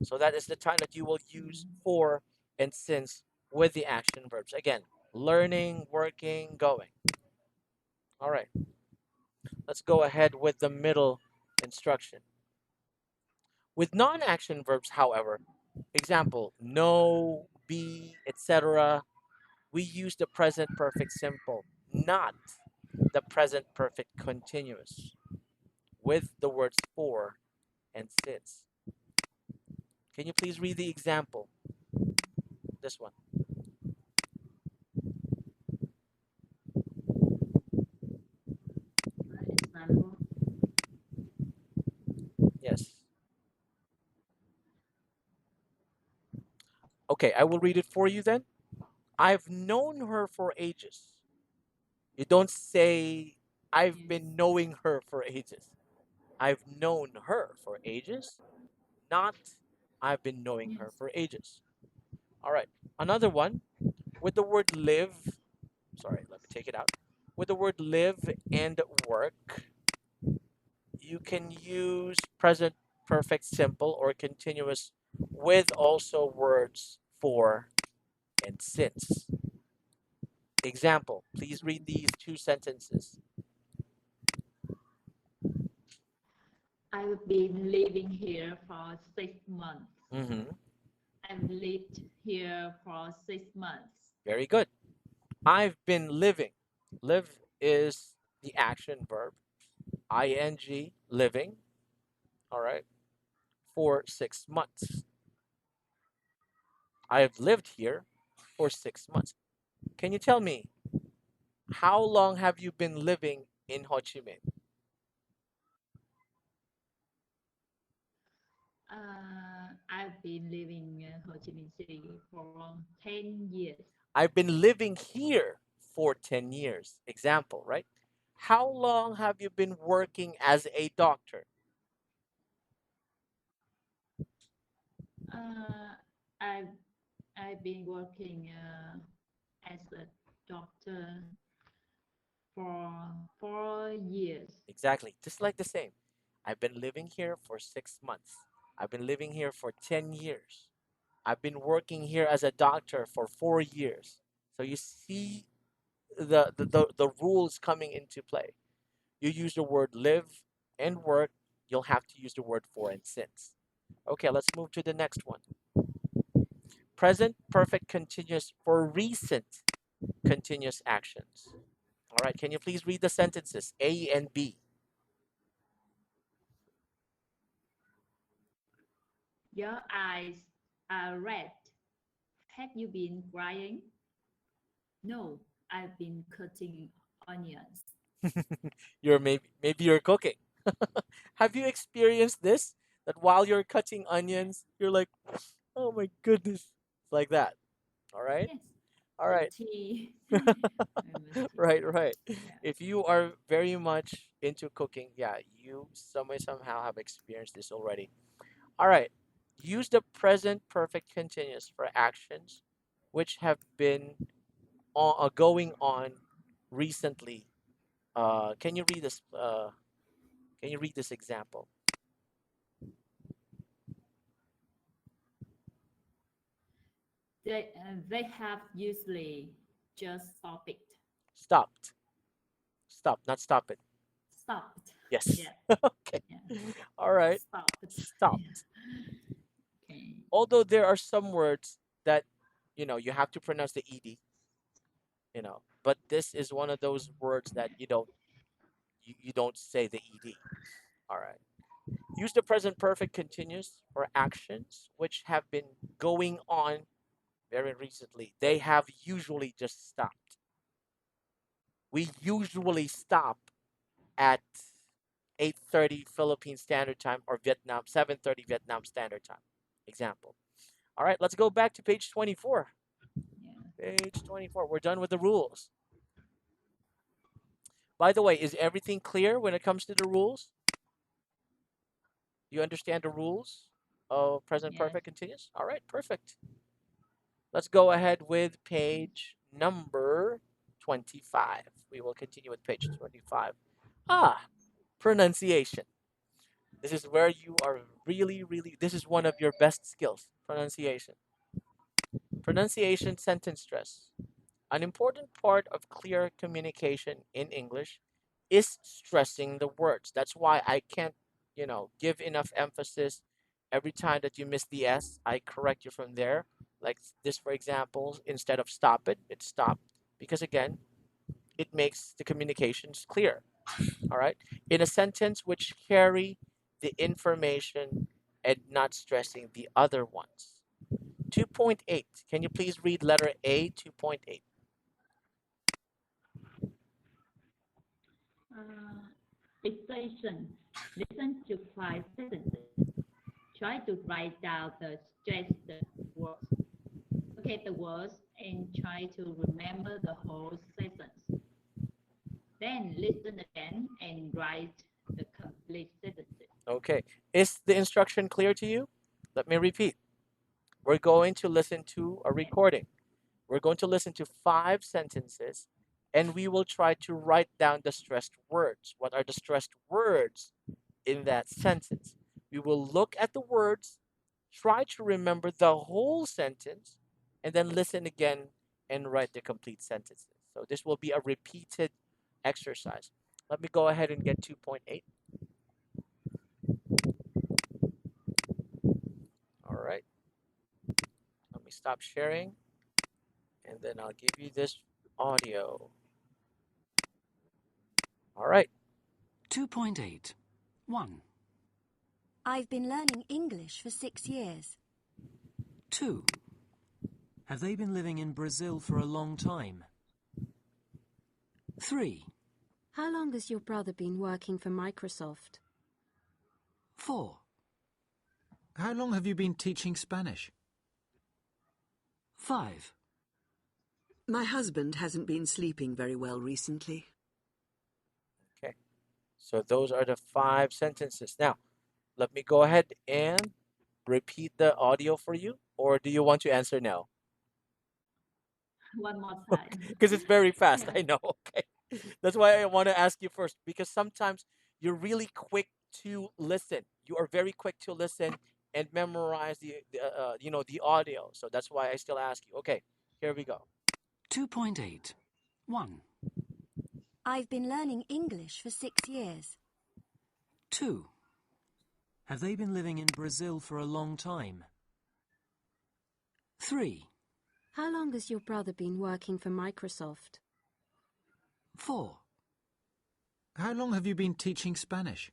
Speaker 1: So that is the time that you will use
Speaker 2: Yes.
Speaker 1: for and since with the action verbs. Again, learning, working, going. All right, let's go ahead with the middle instruction. With non action verbs, however, example, know, be, etc., we use the present perfect simple, not the present perfect continuous, with the words for and since. Can you please read the example? This one.
Speaker 2: Example.
Speaker 1: Yes. Okay, I will read it for you then. I've known her for ages. You don't say, I've
Speaker 2: Yes.
Speaker 1: been knowing her for ages. I've known her for ages, not I've been knowing
Speaker 2: Yes.
Speaker 1: her for ages. All right. Another one with the word live. Sorry, let me take it out. With the word live and work, you can use present perfect simple or continuous with also words for and since. Example, please read these two sentences.
Speaker 2: I've been living here for 6 months.
Speaker 1: Mm-hmm.
Speaker 2: I've lived here for 6 months.
Speaker 1: Very good. I've been living. Live is the action verb. Ing, living. All right. for 6 months. I have lived here for 6 months. Can you tell me, how long have you been living in Ho Chi Minh?
Speaker 2: I've been living in Ho Chi Minh City for 10 years.
Speaker 1: I've been living here for 10 years. Example, right? How long have you been working as a doctor?
Speaker 2: Uh, I've I've been working as a doctor for 4 years.
Speaker 1: Exactly, just like the same. I've been living here for 6 months. I've been living here for 10 years. I've been working here as a doctor for 4 years. So you see the rules coming into play. You use the word live and work, you'll have to use the word for and since. Okay, let's move to the next one. Present perfect continuous for recent continuous actions. All right, can you please read the sentences A and B?
Speaker 2: Your eyes are red. Have you been crying? No, I've been cutting onions.
Speaker 1: Maybe you're cooking. Have you experienced this? That while you're cutting onions, you're like, oh my goodness. It's like that. All right.
Speaker 2: Yes,
Speaker 1: All
Speaker 2: the
Speaker 1: right.
Speaker 2: tea. Lemon tea.
Speaker 1: Right, right.
Speaker 2: Yeah.
Speaker 1: If you are very much into cooking, yeah, you somehow have experienced this already. All right. Use the present perfect continuous for actions which have been going on recently. Can you read this? Can you read this example?
Speaker 2: They have usually just stopped it.
Speaker 1: Stopped. Stop, not stop it.
Speaker 2: Stopped.
Speaker 1: Yes.
Speaker 2: Yeah,
Speaker 1: Okay.
Speaker 2: yeah.
Speaker 1: All right.
Speaker 2: Stopped.
Speaker 1: Stopped.
Speaker 2: Okay.
Speaker 1: Although there are some words that you have to pronounce the ed, but this is one of those words that you don't say the ed. All right. Use the present perfect continuous for actions which have been going on very recently. They have usually just stopped. We usually stop at 8:30 Philippine Standard Time or Vietnam 7:30 Vietnam Standard Time. Example. All right, let's go back to page 24.
Speaker 2: Yeah.
Speaker 1: Page 24. We're done with the rules. By the way, is everything clear when it comes to the rules? You understand the rules of present
Speaker 2: Yes.
Speaker 1: perfect continuous? All right, perfect. Let's go ahead with page number 25. We will continue with page 25. Pronunciation. This is where you are this is one of your best skills, pronunciation. Pronunciation sentence stress. An important part of clear communication in English is stressing the words. That's why I can't, give enough emphasis every time that you miss the S. I correct you from there. Like this, for example, instead of stop it, it's stop. Because again, it makes the communications clear. All right. In a sentence which carry the information and not stressing the other ones. 2.8. Can you please read letter A 2.8?
Speaker 2: Dictation. Listen to 5 sentences. Try to write down the stressed words. Okay, the words and try to remember the whole sentence. Then listen again and write the complete sentences.
Speaker 1: Okay. Is the instruction clear to you? Let me repeat. We're going to listen to a
Speaker 2: Yes.
Speaker 1: recording. We're going to listen to 5 sentences and we will try to write down the stressed words. What are the stressed words in that sentence? We will look at the words, try to remember the whole sentence, and then listen again and write the complete sentences. So this will be a repeated exercise. Let me go ahead and get 2.8. All right. Let me stop sharing and then I'll give you this audio. All right.
Speaker 3: 2.8. 1.
Speaker 5: I've been learning English for 6 years.
Speaker 3: 2. Have they been living in Brazil for a long time? 3.
Speaker 5: How long has your brother been working for Microsoft?
Speaker 3: 4.
Speaker 6: How long have you been teaching Spanish?
Speaker 3: 5.
Speaker 7: My husband hasn't been sleeping very well recently.
Speaker 1: Okay. So those are the 5 sentences. Now, let me go ahead and repeat the audio for you, or do you want to answer now?
Speaker 2: One more time.
Speaker 1: Because it's very fast,
Speaker 2: Yeah.
Speaker 1: I know. Okay. That's why I want to ask you first, because sometimes you're really quick to listen. You are very quick to listen and memorize the audio. So that's why I still ask you. Okay, here we go.
Speaker 3: 2.8. 1.
Speaker 5: I've been learning English for 6 years.
Speaker 3: 2. Have they been living in Brazil for a long time? 3.
Speaker 5: How long has your brother been working for Microsoft?
Speaker 3: 4.
Speaker 6: How long have you been teaching Spanish?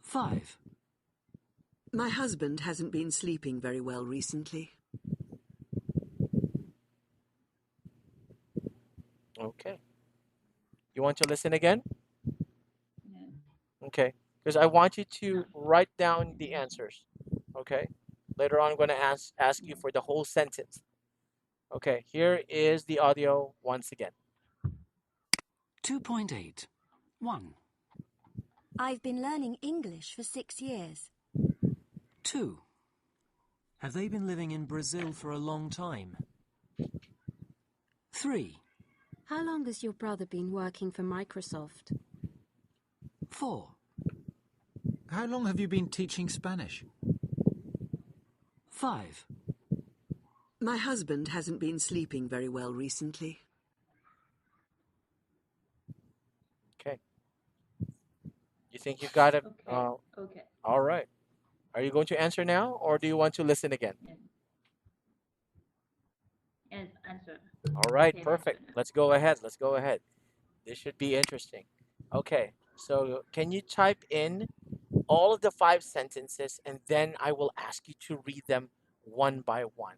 Speaker 3: 5.
Speaker 7: My husband hasn't been sleeping very well recently.
Speaker 1: Okay. You want to listen again?
Speaker 2: Yeah.
Speaker 1: Okay. Because I want you to
Speaker 2: No.
Speaker 1: write down the answers. Okay. Later on, I'm going to ask you for the whole sentence. Okay. Here is the audio once again.
Speaker 3: 2.8. 1.
Speaker 5: I've been learning English for 6 years.
Speaker 3: 2. Have they been living in Brazil for a long time? 3.
Speaker 5: How long has your brother been working for Microsoft?
Speaker 3: 4.
Speaker 6: How long have you been teaching Spanish?
Speaker 3: 5.
Speaker 7: My husband hasn't been sleeping very well recently.
Speaker 1: Okay. You think you got it?
Speaker 2: Okay. Okay.
Speaker 1: All right. Are you going to answer now, or do you want to listen again?
Speaker 2: Yeah. And answer.
Speaker 1: All right,
Speaker 2: Okay,
Speaker 1: perfect.
Speaker 2: answer now.
Speaker 1: Let's go ahead. Let's go ahead. This should be interesting. Okay, so can you type in all of the 5 sentences, and then I will ask you to read them one by one.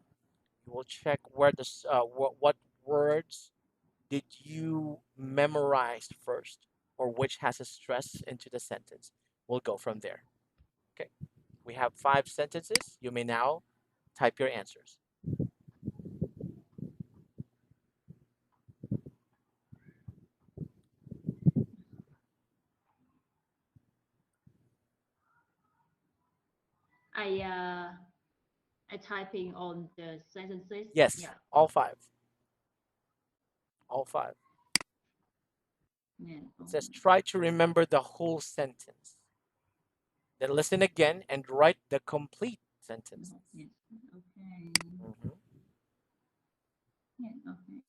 Speaker 1: You will check where what words did you memorize first, or which has a stress into the sentence. We'll go from there. Okay, we have 5 sentences. You may now type your answers.
Speaker 2: I typing on the sentences.
Speaker 1: Yes,
Speaker 2: Yeah.
Speaker 1: all 5. All 5.
Speaker 2: Yeah.
Speaker 1: It says try to remember the whole sentence. Then listen again and write the complete sentence.
Speaker 2: Yes. Okay.
Speaker 1: Mhm.
Speaker 2: Yeah. Okay.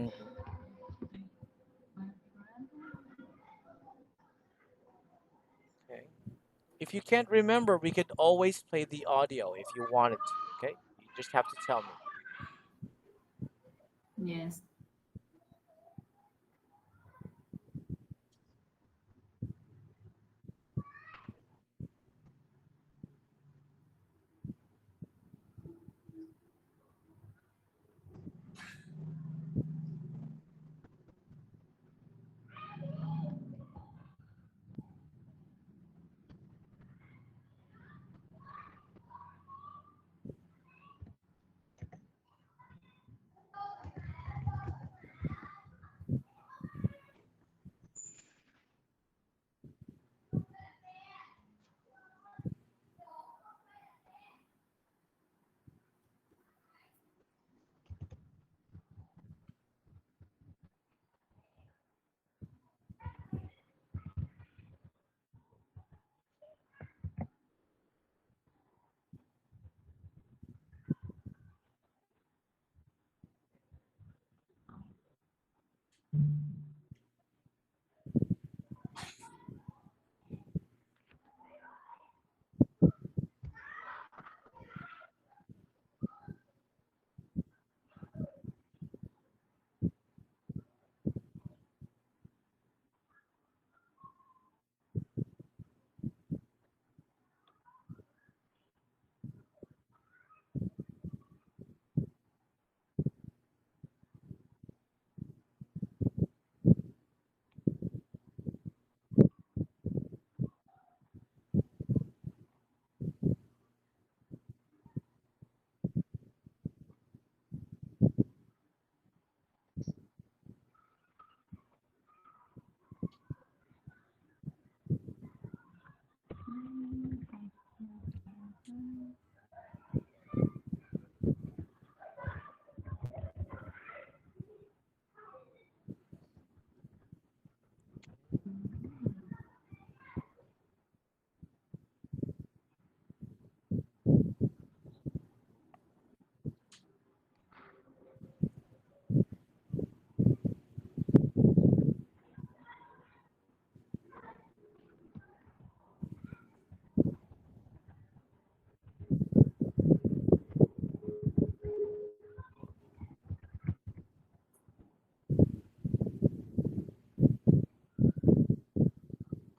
Speaker 1: Mhm. Okay. If you can't remember, we could always play the audio if you wanted to. Okay. You just have to tell me.
Speaker 2: Yes.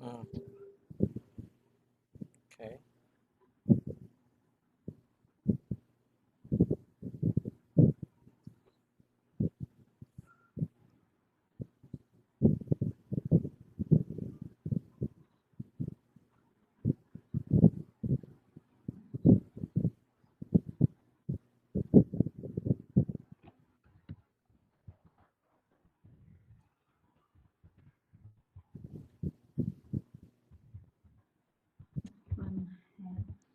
Speaker 1: Mm. Okay.
Speaker 2: One has one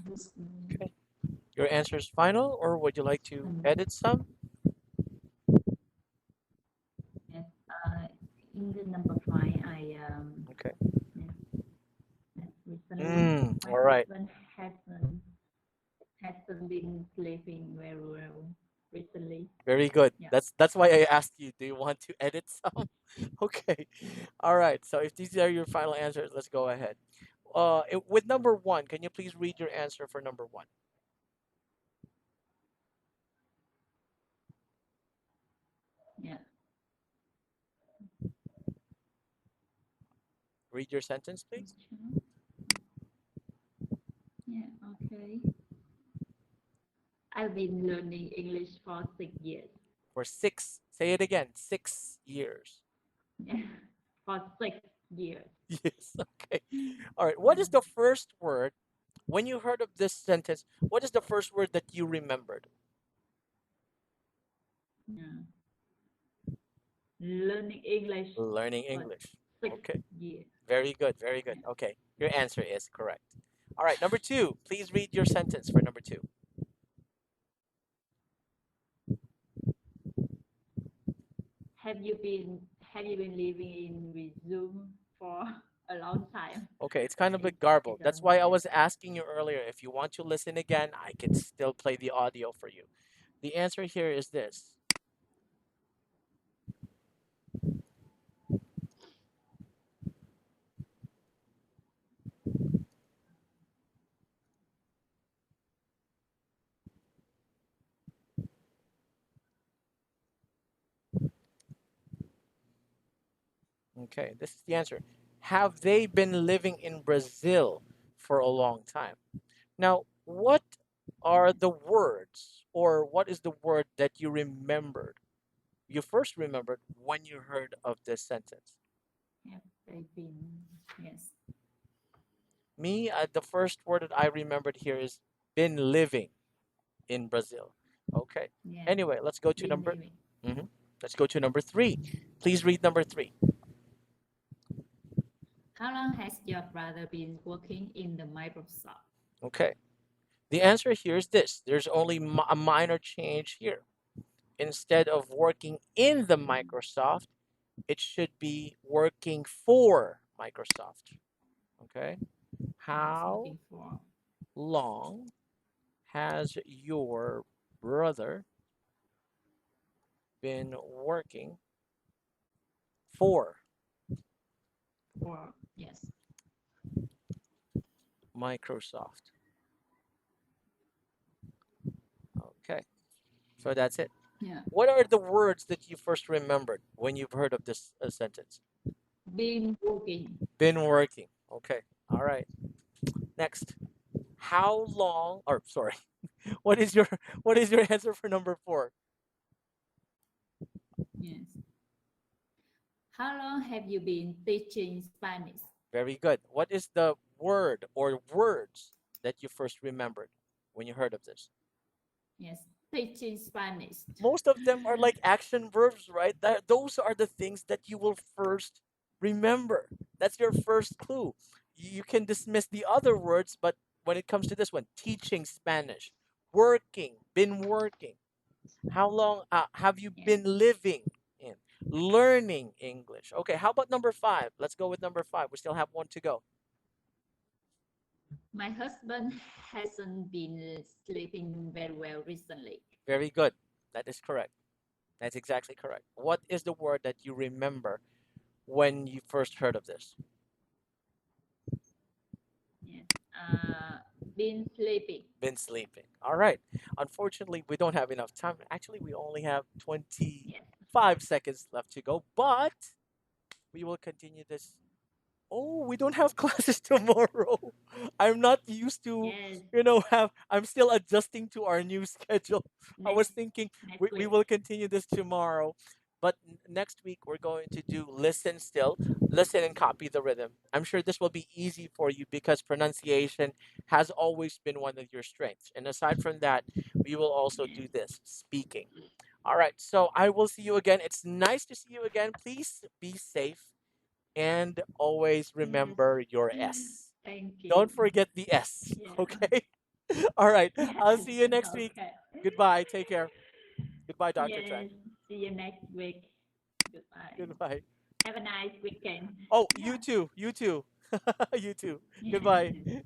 Speaker 2: listening.
Speaker 1: Okay. Your answer is final, or would you like to edit some?
Speaker 2: Yes. In the number five,
Speaker 1: Okay.
Speaker 2: yes, yes, recently
Speaker 1: Mm.
Speaker 2: my
Speaker 1: All right.
Speaker 2: husband hasn't been sleeping very well recently.
Speaker 1: Very good.
Speaker 2: Yeah.
Speaker 1: That's why I asked you. Do you want to edit some? Okay. All right. So if these are your final answers, let's go ahead. With number one, can you please read your answer for number one?
Speaker 2: Yeah.
Speaker 1: Read your sentence, please.
Speaker 2: Yeah. Okay. I've been learning English for 6 years.
Speaker 1: For six. Say it again. 6 years.
Speaker 2: Yeah. For 6 years.
Speaker 1: Yes. Okay. All right. What is the first word when you heard of this sentence? What is the first word that you remembered?
Speaker 2: Yeah. learning English
Speaker 1: Learning
Speaker 2: for
Speaker 1: English.
Speaker 2: 6
Speaker 1: Okay.
Speaker 2: years.
Speaker 1: Very good. Very good. Okay. Your answer is correct. All right. Number two. Please read your sentence for number two.
Speaker 2: Have you been living in resume for a long time?
Speaker 1: Okay. It's kind of a
Speaker 2: I
Speaker 1: garbled. That's
Speaker 2: don't
Speaker 1: why I
Speaker 2: know.
Speaker 1: was asking you earlier. If you want to listen again, I can still play the audio for you. The answer here is this. Okay. This is the answer. Have they been living in Brazil for a long time? Now, what are the words or what is the word that you remembered? You first remembered when you heard of this sentence.
Speaker 2: Have they been? Yes.
Speaker 1: Me, the first word that I remembered here is been living in Brazil. Okay.
Speaker 2: Yeah.
Speaker 1: Anyway, let's go to
Speaker 2: Been
Speaker 1: number.
Speaker 2: living.
Speaker 1: Mhm. Let's go to number three. Please read number three.
Speaker 2: How long has your brother been working in the Microsoft?
Speaker 1: Okay. The answer here is this. There's only a minor change here. Instead of working in the Microsoft, it should be working for Microsoft. Okay.
Speaker 2: Yes,
Speaker 1: How
Speaker 2: working for.
Speaker 1: long has your brother been working for
Speaker 2: For yes.
Speaker 1: Microsoft? Okay. So that's it.
Speaker 2: Yeah.
Speaker 1: What are the words that you first remembered when you've heard of this sentence?
Speaker 2: Been working.
Speaker 1: Been working. Okay. All right. Next. How long or sorry, what is your what is your answer for number four?
Speaker 2: Yes. How long have you been teaching Spanish?
Speaker 1: Very good. What is the word or words that you first remembered when you heard of this?
Speaker 2: Yes. Teaching Spanish.
Speaker 1: Most of them are like action verbs, right? Those are the things that you will first remember. That's your first clue. You can dismiss the other words, but when it comes to this one, teaching Spanish, working, been working. How long have you
Speaker 2: Yes.
Speaker 1: been living in? Learning English. Okay, how about number five? Let's go with number five. We still have one to go.
Speaker 2: My husband hasn't been sleeping very well recently.
Speaker 1: Very good. That is correct. That's exactly correct. What is the word that you remember when you first heard of this?
Speaker 2: Yes. Been sleeping.
Speaker 1: Been sleeping. All right. Unfortunately, we don't have enough time. Actually, we only have
Speaker 2: Yes.
Speaker 1: 25 seconds left to go, but we will continue this. Oh, we don't have classes tomorrow. I'm not used to,
Speaker 2: Yes.
Speaker 1: I'm still adjusting to our new schedule. I was
Speaker 2: Next
Speaker 1: thinking
Speaker 2: next
Speaker 1: we
Speaker 2: week.
Speaker 1: will continue this tomorrow. But next week we're going to do listen still, listen and copy the rhythm. I'm sure this will be easy for you because pronunciation has always been one of your strengths. And aside from that, we will also
Speaker 2: Yes.
Speaker 1: do this speaking. All right. So I will see you again. It's nice to see you again. Please be safe and always
Speaker 2: Yes.
Speaker 1: remember your S.
Speaker 2: Thank you.
Speaker 1: Don't forget the S,
Speaker 2: Yeah.
Speaker 1: okay? All right. I'll
Speaker 2: Yes.
Speaker 1: see you next week.
Speaker 2: Okay.
Speaker 1: Goodbye. Take care. Goodbye, Dr. Trang.
Speaker 2: Yes. See you next week. Goodbye.
Speaker 1: Goodbye.
Speaker 2: Have a nice weekend.
Speaker 1: Oh, you too. You too. You too.
Speaker 2: Yeah.
Speaker 1: Goodbye.